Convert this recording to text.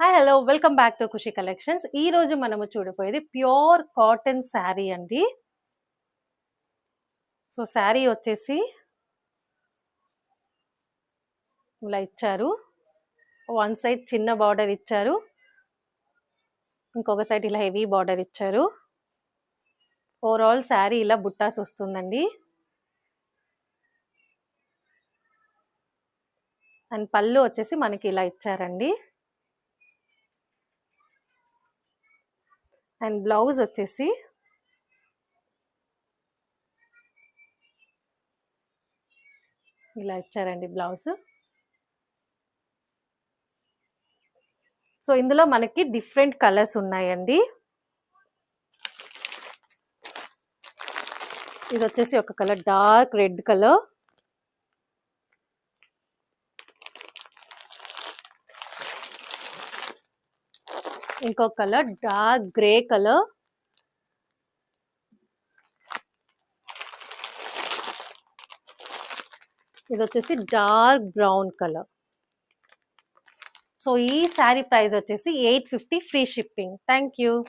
Hi hello welcome back to Khushi collections. ఈ రోజు మనము చూడబోయేది ప్యూర్ కాటన్ శారీ అండి. సో శారీ వచ్చేసి ఇలా ఇచ్చారు. వన్ సైడ్ చిన్న బార్డర్ ఇచ్చారు, ఇంకొక సైడ్ ఇలా హెవీ బార్డర్ ఇచ్చారు. ఓవరాల్ శారీ ఇలా బుట్టాస్ వస్తుందండి. అండ్ పళ్ళు వచ్చేసి మనకి ఇలా ఇచ్చారండి. అండ్ బ్లౌజ్ వచ్చేసి ఇలా ఇచ్చారండి బ్లౌజ్. సో ఇందులో మనకి డిఫరెంట్ కలర్స్ ఉన్నాయండి. ఇది వచ్చేసి ఒక కలర్ డార్క్ రెడ్ కలర్, ఇంకో కలర్ డార్క్ గ్రే కలర్, ఇది వచ్చేసి డార్క్ బ్రౌన్ కలర్. సో ఈ శారీ ప్రైస్ వచ్చేసి 850 ఫ్రీ షిప్పింగ్. Thank you.